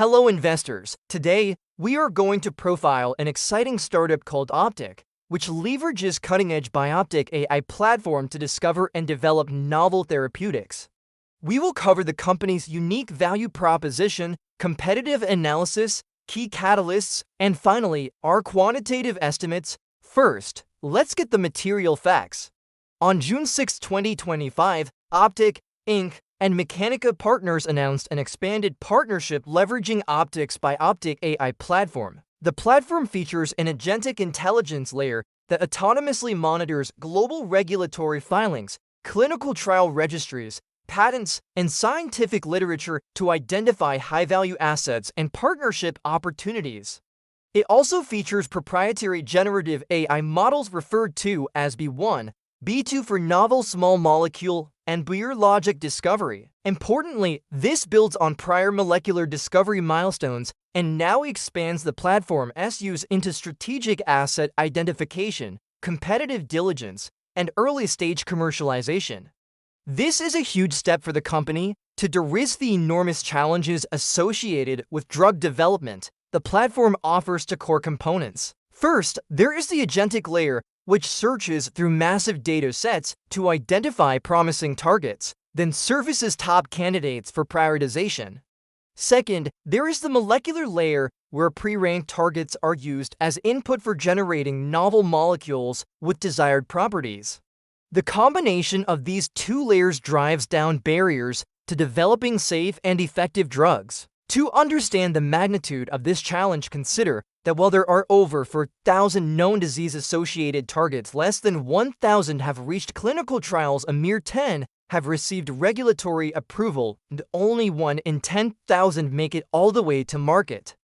Hello investors, today we are going to profile an exciting startup called Optic, which leverages cutting-edge BIOPTIC AI platform to discover and develop novel therapeutics. We will cover the company's unique value proposition, competitive analysis, key catalysts, and finally, our quantitative estimates. First, let's get the material facts. On June 6, 2025, Optic, and Mechanica partners announced an expanded partnership leveraging Optic's BIOPTIC AI platform. The platform features an agentic intelligence layer that autonomously monitors global regulatory filings, clinical trial registries, patents, and scientific literature to identify high-value assets and partnership opportunities. It also features proprietary generative AI models referred to as B1, B2 for novel small molecule, and biologic discovery. Importantly, this builds on prior molecular discovery milestones and now expands the platform's use into strategic asset identification, competitive diligence, and early-stage commercialization. This is a huge step for the company to de-risk the enormous challenges associated with drug development the platform offers to core components. First, there is the agentic layer, which searches through massive data sets to identify promising targets, then surfaces top candidates for prioritization. Second, there is the molecular layer, where pre-ranked targets are used as input for generating novel molecules with desired properties. The combination of these two layers drives down barriers to developing safe and effective drugs. To understand the magnitude of this challenge, consider that while there are over 4,000 known disease-associated targets, less than 1,000 have reached clinical trials, a mere 10 have received regulatory approval, and only 1 in 10,000 make it all the way to market.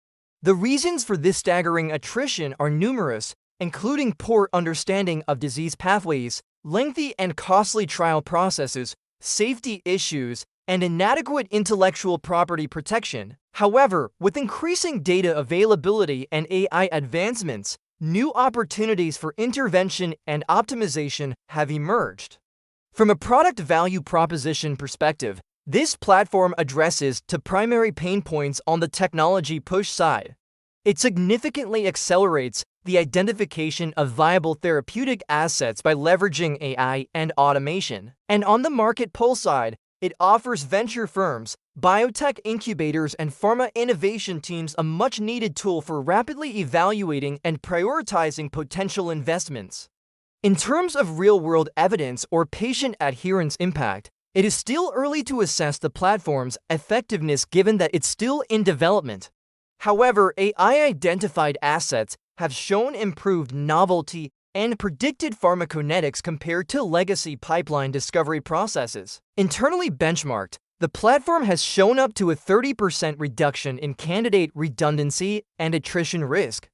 The reasons for this staggering attrition are numerous, including poor understanding of disease pathways, lengthy and costly trial processes, safety issues, and inadequate intellectual property protection. However, with increasing data availability and AI advancements, new opportunities for intervention and optimization have emerged. From a product value proposition perspective, this platform addresses two primary pain points on the technology push side. It significantly accelerates the identification of viable therapeutic assets by leveraging AI and automation. And on the market pull side, it offers venture firms, biotech incubators, and pharma innovation teams a much-needed tool for rapidly evaluating and prioritizing potential investments. In terms of real-world evidence or patient adherence impact, it is still early to assess the platform's effectiveness given that it's still in development. However, AI-identified assets have shown improved novelty and predicted pharmacokinetics compared to legacy pipeline discovery processes. Internally benchmarked, the platform has shown up to a 30% reduction in candidate redundancy and attrition risk.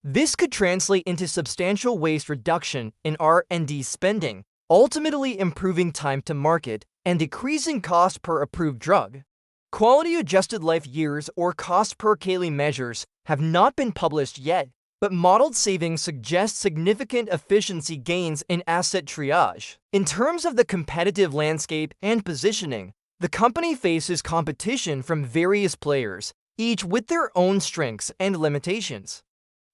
This could translate into substantial waste reduction in R&D spending, ultimately improving time to market and decreasing cost per approved drug. Quality-adjusted life years or cost per Cayley measures have not been published yet, but modeled savings suggest significant efficiency gains in asset triage. In terms of the competitive landscape and positioning, the company faces competition from various players, each with their own strengths and limitations.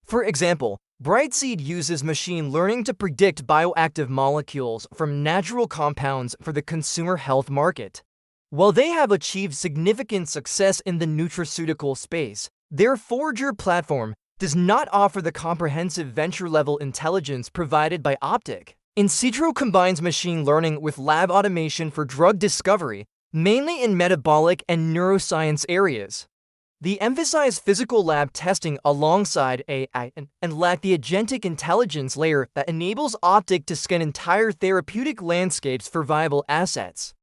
For example, Brightseed uses machine learning to predict bioactive molecules from natural compounds for the consumer health market. While they have achieved significant success in the nutraceutical space, their Forager platform does not offer the comprehensive venture-level intelligence provided by Optic. InSitro combines machine learning with lab automation for drug discovery, mainly in metabolic and neuroscience areas. They emphasize physical lab testing alongside AI and lack the agentic intelligence layer that enables Optic to scan entire therapeutic landscapes for viable assets.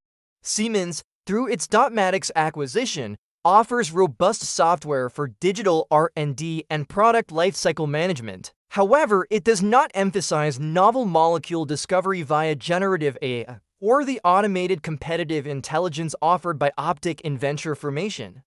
Siemens, through its Dotmatics acquisition, offers robust software for digital R&D and product lifecycle management. However, it does not emphasize novel molecule discovery via generative AI or the automated competitive intelligence offered by Optic in venture formation.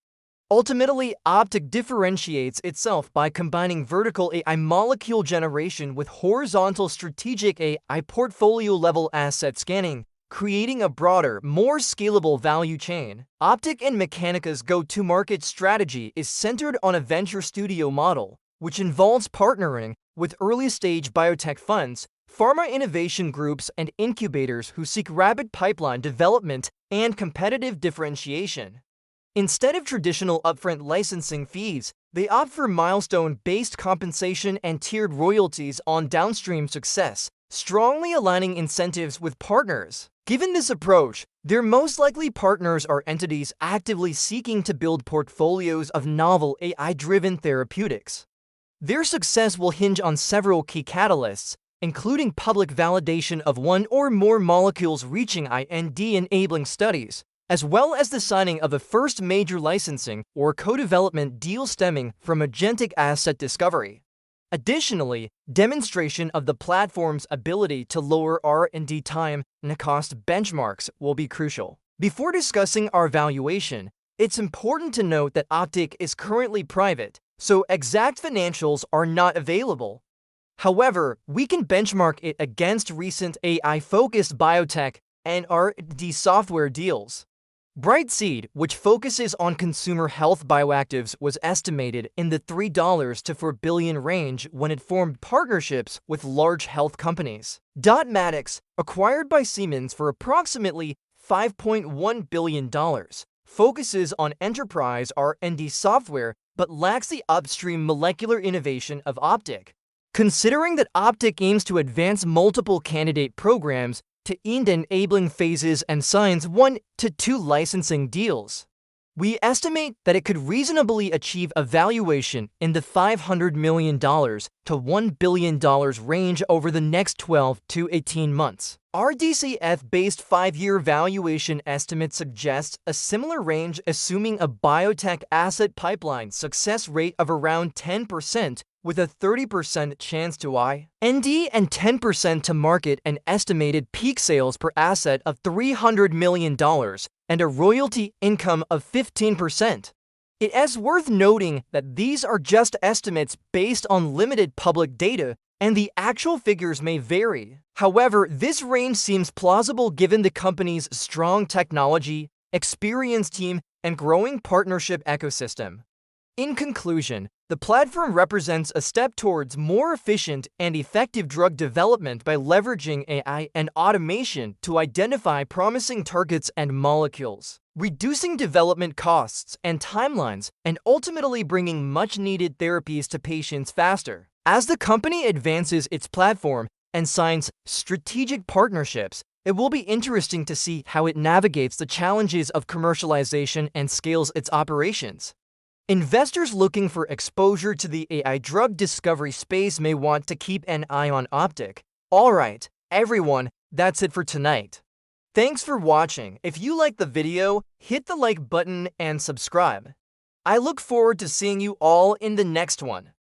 Ultimately, Optic differentiates itself by combining vertical AI molecule generation with horizontal strategic AI portfolio-level asset scanning, creating a broader, more scalable value chain. Optic and Mechanica's go-to-market strategy is centered on a venture studio model, which involves partnering with early-stage biotech funds, pharma innovation groups, and incubators who seek rapid pipeline development and competitive differentiation. Instead of traditional upfront licensing fees, they opt for milestone-based compensation and tiered royalties on downstream success, strongly aligning incentives with partners. Given this approach, their most likely partners are entities actively seeking to build portfolios of novel AI-driven therapeutics. Their success will hinge on several key catalysts, including public validation of one or more molecules reaching IND-enabling studies, as well as the signing of a first major licensing or co-development deal stemming from agentic asset discovery. Additionally, demonstration of the platform's ability to lower R&D time and cost benchmarks will be crucial. Before discussing our valuation, it's important to note that Optic is currently private, so exact financials are not available. However, we can benchmark it against recent AI-focused biotech and R&D software deals. BrightSeed, which focuses on consumer health bioactives, was estimated in the $3 to $4 billion range when it formed partnerships with large health companies. 𝗕𝗢𝗢𝗢𝗢, acquired by Siemens for approximately $5.1 billion, focuses on enterprise R&D software but lacks the upstream molecular innovation of Optic. Considering that Optic aims to advance multiple candidate programs to IND-enabling phases and signs 1 to 2 licensing deals, we estimate that it could reasonably achieve a valuation in the $500 million to $1 billion range over the next 12 to 18 months. Our DCF-based 5-year valuation estimate suggests a similar range, assuming a biotech asset pipeline success rate of around 10%, with a 30% chance to IND and 10% to market, an estimated peak sales per asset of $300 million, and a royalty income of 15%. It is worth noting that these are just estimates based on limited public data, and the actual figures may vary. However, this range seems plausible given the company's strong technology, experienced team, and growing partnership ecosystem. In conclusion, the platform represents a step towards more efficient and effective drug development by leveraging AI and automation to identify promising targets and molecules, reducing development costs and timelines, and ultimately bringing much-needed therapies to patients faster. As the company advances its platform and signs strategic partnerships, it will be interesting to see how it navigates the challenges of commercialization and scales its operations. Investors looking for exposure to the AI drug discovery space may want to keep an eye on Optic. Alright, everyone, that's it for tonight. Thanks for watching. If you liked the video, hit the like button and subscribe. I look forward to seeing you all in the next one.